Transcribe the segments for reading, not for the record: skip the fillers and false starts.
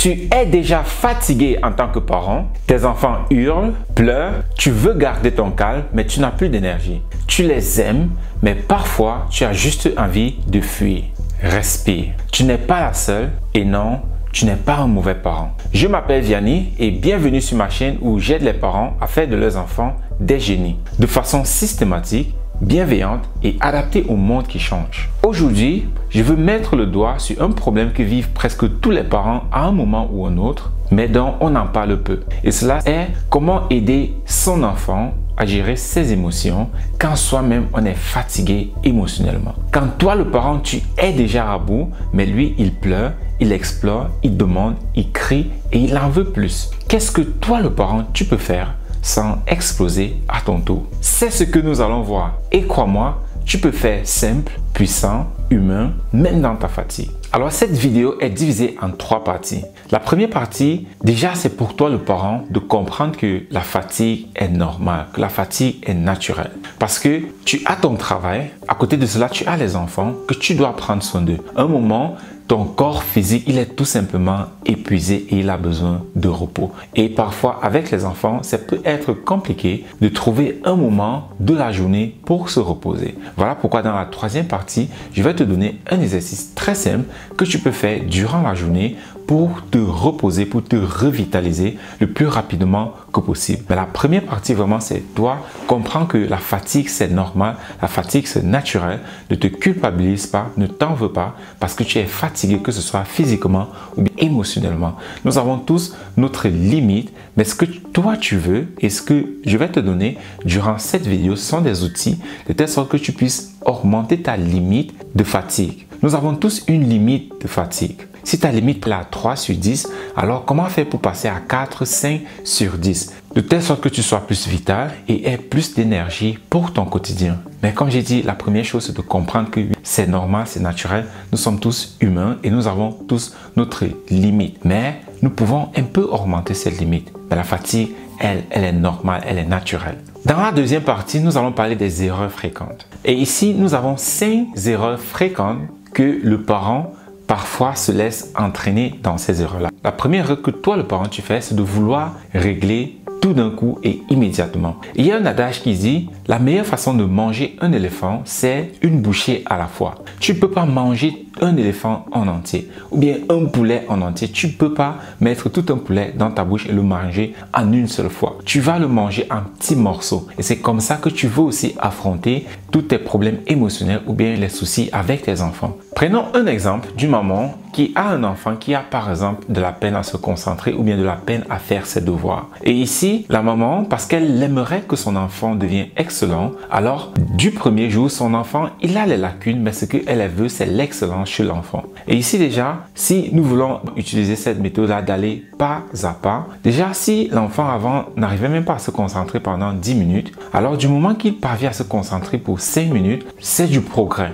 Tu es déjà fatigué en tant que parent, tes enfants hurlent, pleurent, tu veux garder ton calme, mais tu n'as plus d'énergie. Tu les aimes, mais parfois tu as juste envie de fuir. Respire. Tu n'es pas la seule et non, tu n'es pas un mauvais parent. Je m'appelle Vianney et bienvenue sur ma chaîne où j'aide les parents à faire de leurs enfants des génies, de façon systématique, bienveillante et adaptée au monde qui change. Aujourd'hui, je veux mettre le doigt sur un problème que vivent presque tous les parents à un moment ou un autre, mais dont on en parle peu. Et cela est comment aider son enfant à gérer ses émotions quand soi-même on est fatigué émotionnellement. Quand toi le parent tu es déjà à bout, mais lui il pleure, il explore, il demande, il crie et il en veut plus. Qu'est-ce que toi le parent tu peux faire sans exploser à ton tour? C'est ce que nous allons voir. Et crois-moi, tu peux faire simple, puissant, humain, même dans ta fatigue. Alors cette vidéo est divisée en 3 parties. La première partie, déjà c'est pour toi le parent de comprendre que la fatigue est normale, que la fatigue est naturelle. Parce que tu as ton travail, à côté de cela tu as les enfants que tu dois prendre soin d'eux. Un moment, ton corps physique, il est tout simplement épuisé et il a besoin de repos. Et parfois, avec les enfants, ça peut être compliqué de trouver un moment de la journée pour se reposer. Voilà pourquoi dans la 3e partie, je vais te donner un exercice très simple que tu peux faire durant la journée pour te reposer, pour te revitaliser le plus rapidement que possible. Mais la première partie, vraiment, c'est toi comprends que la fatigue, c'est normal, la fatigue, c'est naturel. Ne te culpabilise pas, ne t'en veux pas parce que tu es fatigué, que ce soit physiquement ou bien émotionnellement. Nous avons tous notre limite, mais ce que toi tu veux et ce que je vais te donner durant cette vidéo sont des outils de telle sorte que tu puisses augmenter ta limite de fatigue. Nous avons tous une limite de fatigue. Si ta limite est à 3 sur 10, alors comment faire pour passer à 4, 5 sur 10? De telle sorte que tu sois plus vital et aies plus d'énergie pour ton quotidien. Mais comme j'ai dit, la première chose c'est de comprendre que c'est normal, c'est naturel. Nous sommes tous humains et nous avons tous notre limite. Mais nous pouvons un peu augmenter cette limite. Mais la fatigue, elle est normale, elle est naturelle. Dans la 2e partie, nous allons parler des erreurs fréquentes. Et ici, nous avons 5 erreurs fréquentes que le parent parfois se laisse entraîner dans ces erreurs-là. La première erreur que toi, le parent, tu fais, c'est de vouloir régler tout d'un coup et immédiatement. Il y a un adage qui dit, la meilleure façon de manger un éléphant, c'est une bouchée à la fois. Tu ne peux pas manger un éléphant en entier ou bien un poulet en entier. Tu ne peux pas mettre tout un poulet dans ta bouche et le manger en une seule fois. Tu vas le manger en petits morceaux et c'est comme ça que tu veux aussi affronter tous tes problèmes émotionnels ou bien les soucis avec tes enfants. Prenons un exemple d'une maman qui a un enfant qui a par exemple de la peine à se concentrer ou bien de la peine à faire ses devoirs. Et ici, la maman, parce qu'elle aimerait que son enfant devienne excellent, alors du premier jour, son enfant, il a les lacunes, mais ce qu'elle veut, c'est l'excellence chez l'enfant. Et ici déjà, si nous voulons utiliser cette méthode-là d'aller pas à pas, déjà si l'enfant avant n'arrivait même pas à se concentrer pendant 10 minutes, alors du moment qu'il parvient à se concentrer pour 5 minutes, c'est du progrès.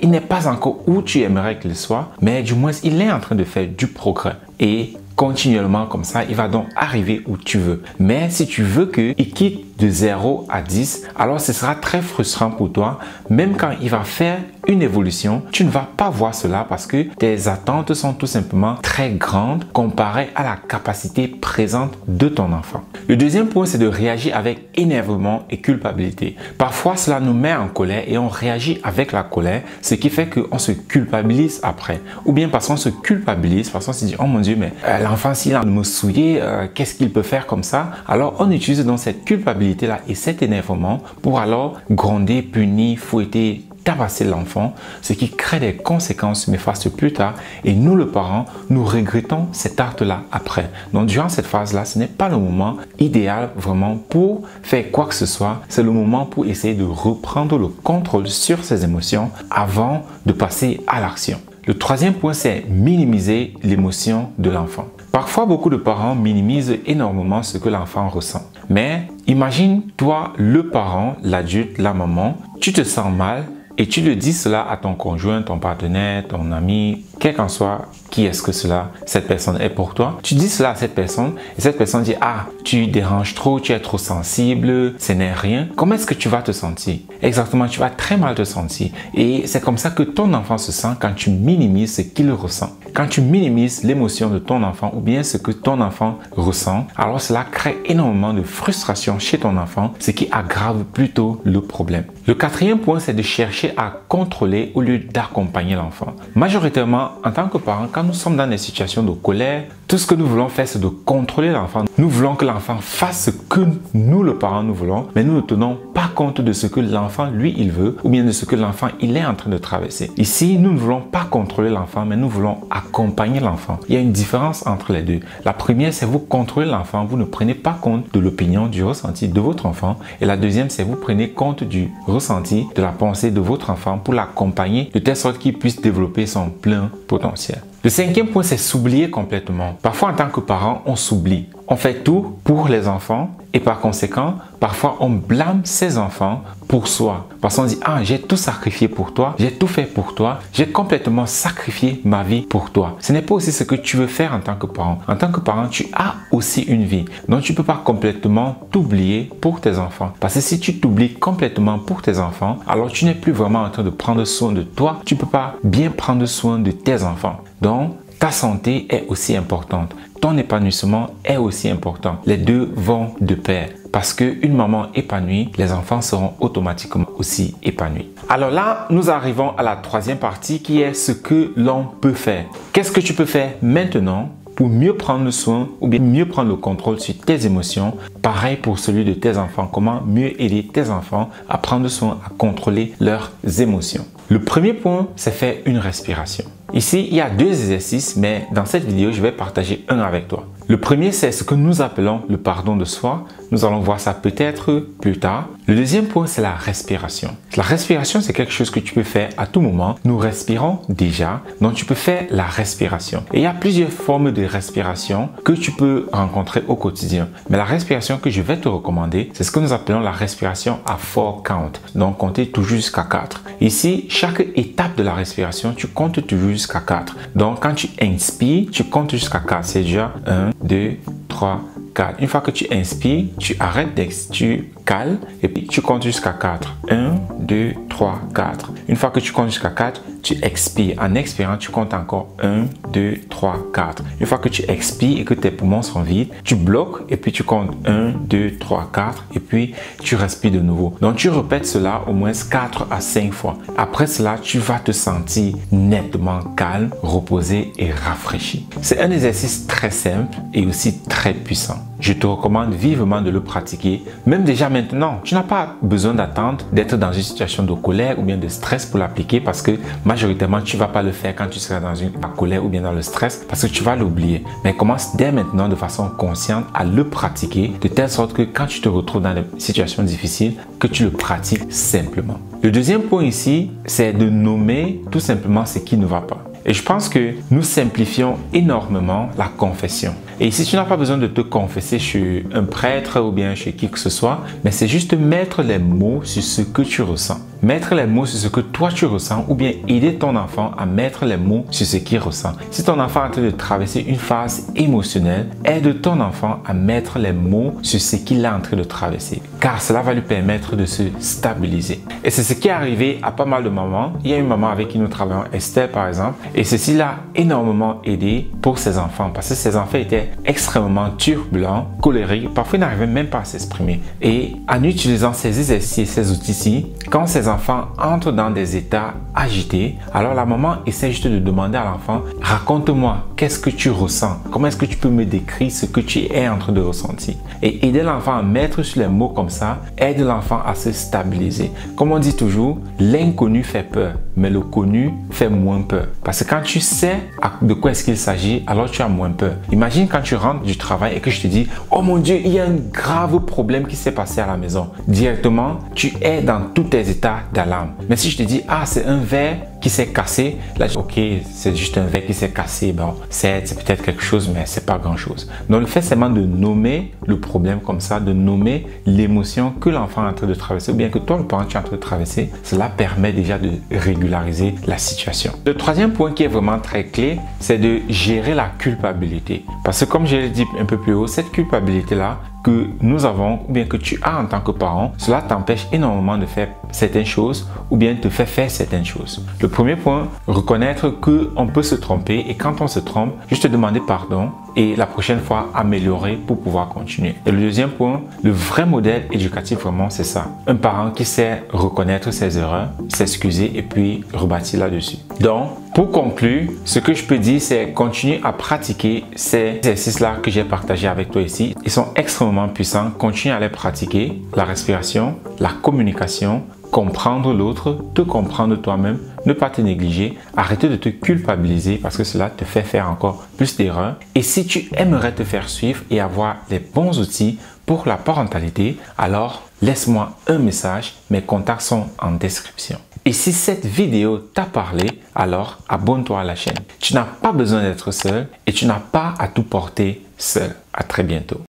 Il n'est pas encore où tu aimerais qu'il soit, mais du moins il est en train de faire du progrès. Et continuellement comme ça, il va donc arriver où tu veux. Mais si tu veux qu'il quitte de 0 à 10, alors ce sera très frustrant pour toi. Même quand il va faire une évolution, tu ne vas pas voir cela parce que tes attentes sont tout simplement très grandes comparées à la capacité présente de ton enfant. Le 2e point, c'est de réagir avec énervement et culpabilité. Parfois, cela nous met en colère et on réagit avec la colère, ce qui fait qu'on se culpabilise après. Ou bien parce qu'on se culpabilise, parce qu'on se dit, oh mon Dieu, mais l'enfant, s'il a me souillé, qu'est-ce qu'il peut faire comme ça? Alors, on utilise donc cette culpabilité-là et cet énervement pour alors gronder, punir, fouetter, tabasser l'enfant, ce qui crée des conséquences néfastes plus tard. Et nous, le parent, nous regrettons cet acte-là après. Donc, durant cette phase-là, ce n'est pas le moment idéal vraiment pour faire quoi que ce soit. C'est le moment pour essayer de reprendre le contrôle sur ses émotions avant de passer à l'action. Le 3e point, c'est minimiser l'émotion de l'enfant. Parfois, beaucoup de parents minimisent énormément ce que l'enfant ressent. Mais imagine, toi, le parent, l'adulte, la maman, tu te sens mal et tu le dis cela à ton conjoint, ton partenaire, ton ami, quel qu'en soit qui est-ce que cette personne est pour toi. Tu dis cela à cette personne et cette personne dit « Ah, tu déranges trop, tu es trop sensible, ce n'est rien. » Comment est-ce que tu vas te sentir? Exactement, tu vas très mal te sentir. Et c'est comme ça que ton enfant se sent quand tu minimises ce qu'il ressent. quand tu minimises l'émotion de ton enfant ou bien ce que ton enfant ressent, alors cela crée énormément de frustration chez ton enfant, ce qui aggrave plutôt le problème. Le quatrième point, c'est de chercher à contrôler au lieu d'accompagner l'enfant. Majoritairement, en tant que parents, quand nous sommes dans des situations de colère, tout ce que nous voulons faire, c'est de contrôler l'enfant. Nous voulons que l'enfant fasse ce que nous, le parent, nous voulons, mais nous ne tenons pas compte de ce que l'enfant, lui, il veut, ou bien de ce que l'enfant, il est en train de traverser. Ici, nous ne voulons pas contrôler l'enfant, mais nous voulons accompagner l'enfant. Il y a une différence entre les deux. La première, c'est vous contrôlez l'enfant, vous ne prenez pas compte de l'opinion, du ressenti de votre enfant. Et la deuxième, c'est vous prenez compte du ressenti, de la pensée de votre enfant pour l'accompagner de telle sorte qu'il puisse développer son plein potentiel. Le cinquième point, c'est s'oublier complètement. Parfois, en tant que parent, on s'oublie. On fait tout pour les enfants et par conséquent, parfois, on blâme ses enfants pour soi. Parce qu'on dit, ah, j'ai tout sacrifié pour toi, j'ai tout fait pour toi, j'ai complètement sacrifié ma vie pour toi. Ce n'est pas aussi ce que tu veux faire en tant que parent. En tant que parent, tu as aussi une vie. Donc, tu ne peux pas complètement t'oublier pour tes enfants. Parce que si tu t'oublies complètement pour tes enfants, alors tu n'es plus vraiment en train de prendre soin de toi. Tu ne peux pas bien prendre soin de tes enfants. Donc, ta santé est aussi importante. Ton épanouissement est aussi important. Les deux vont de pair. Parce qu'une maman épanouie, les enfants seront automatiquement aussi épanouis. Alors là, nous arrivons à la troisième partie qui est ce que l'on peut faire. Qu'est-ce que tu peux faire maintenant pour mieux prendre soin ou bien mieux prendre le contrôle sur tes émotions? Pareil pour celui de tes enfants. Comment mieux aider tes enfants à prendre soin, à contrôler leurs émotions? Le premier point, c'est faire une respiration. Ici, il y a deux exercices, mais dans cette vidéo, je vais partager un avec toi. Le premier, c'est ce que nous appelons le pardon de soi. Nous allons voir ça peut-être plus tard. Le deuxième point, c'est la respiration. La respiration, c'est quelque chose que tu peux faire à tout moment. Nous respirons déjà, donc tu peux faire la respiration. Et il y a plusieurs formes de respiration que tu peux rencontrer au quotidien. Mais la respiration que je vais te recommander, c'est ce que nous appelons la respiration à 4 count. Donc, compter toujours jusqu'à 4. Ici, chaque étape de la respiration, tu comptes toujours jusqu'à 4. Donc, quand tu inspires, tu comptes jusqu'à 4. C'est déjà 1, 2, 3, 4. Une fois que tu inspires, tu arrêtes, tu cales et puis tu comptes jusqu'à 4. 1, 2, 3, 4. Une fois que tu comptes jusqu'à 4, tu expires. En expirant, tu comptes encore 1, 2, 3, 4. Une fois que tu expires et que tes poumons sont vides, tu bloques et puis tu comptes 1, 2, 3, 4 et puis tu respires de nouveau. Donc, tu répètes cela au moins 4 à 5 fois. Après cela, tu vas te sentir nettement calme, reposé et rafraîchi. C'est un exercice très simple et aussi très puissant. Je te recommande vivement de le pratiquer, même déjà maintenant. Tu n'as pas besoin d'attendre d'être dans une situation de colère ou bien de stress pour l'appliquer parce que majoritairement, tu ne vas pas le faire quand tu seras dans la colère ou bien dans le stress parce que tu vas l'oublier. Mais commence dès maintenant de façon consciente à le pratiquer de telle sorte que quand tu te retrouves dans des situations difficiles, que tu le pratiques simplement. Le deuxième point ici, c'est de nommer tout simplement ce qui ne va pas. Et je pense que nous simplifions énormément la confession. Et ici, tu n'as pas besoin de te confesser chez un prêtre ou bien chez qui que ce soit, mais c'est juste mettre les mots sur ce que tu ressens. Mettre les mots sur ce que toi tu ressens ou bien aider ton enfant à mettre les mots sur ce qu'il ressent. Si ton enfant est en train de traverser une phase émotionnelle, aide ton enfant à mettre les mots sur ce qu'il est en train de traverser. Car cela va lui permettre de se stabiliser. Et c'est ce qui est arrivé à pas mal de mamans. Il y a une maman avec qui nous travaillons, Esther par exemple, et ceci l'a énormément aidé pour ses enfants parce que ses enfants étaient extrêmement turbulents, colériques, parfois ils n'arrivaient même pas à s'exprimer. Et en utilisant ces exercices, ces outils-ci, quand ces enfants entrent dans des états agités, alors la maman essaie juste de demander à l'enfant, raconte-moi, qu'est-ce que tu ressens? Comment est-ce que tu peux me décrire ce que tu es en train de ressentir? Et aider l'enfant à mettre sur les mots comme ça, aide l'enfant à se stabiliser. Comme on dit toujours, l'inconnu fait peur, mais le connu fait moins peur. Parce que quand tu sais de quoi est-ce qu'il s'agit, alors tu as moins peur. Imagine quand tu rentres du travail et que je te dis, oh mon Dieu, il y a un grave problème qui s'est passé à la maison. Directement, tu es dans tous tes états d'alarme. Mais si je te dis, ah, c'est un verre qui s'est cassé, là, ok, c'est juste un verre qui s'est cassé, bon, c'est peut-être quelque chose, mais c'est pas grand-chose. Donc, le fait seulement de nommer le problème comme ça, de nommer l'émotion que l'enfant est en train de traverser, ou bien que toi, le parent, tu es en train de traverser, cela permet déjà de régulariser la situation. Le troisième point qui est vraiment très clé, c'est de gérer la culpabilité. Parce que que comme je l'ai dit un peu plus haut, cette culpabilité-là que nous avons ou bien que tu as en tant que parent, cela t'empêche énormément de faire certaines choses ou bien te fait faire certaines choses. Le premier point, reconnaître qu'on peut se tromper et quand on se trompe, juste demander pardon et la prochaine fois améliorer pour pouvoir continuer. Et le deuxième point, le vrai modèle éducatif vraiment c'est ça. Un parent qui sait reconnaître ses erreurs, s'excuser et puis rebâtir là-dessus. Donc, pour conclure, ce que je peux dire c'est continuer à pratiquer ces exercices-là que j'ai partagés avec toi ici. Ils sont extrêmement puissants. Continue à les pratiquer. La respiration, la communication, comprendre l'autre, te comprendre toi-même, ne pas te négliger, arrêter de te culpabiliser parce que cela te fait faire encore plus d'erreurs. Et si tu aimerais te faire suivre et avoir les bons outils pour la parentalité, alors laisse-moi un message. Mes contacts sont en description. Et si cette vidéo t'a parlé, alors abonne-toi à la chaîne. Tu n'as pas besoin d'être seul et tu n'as pas à tout porter seul. À très bientôt.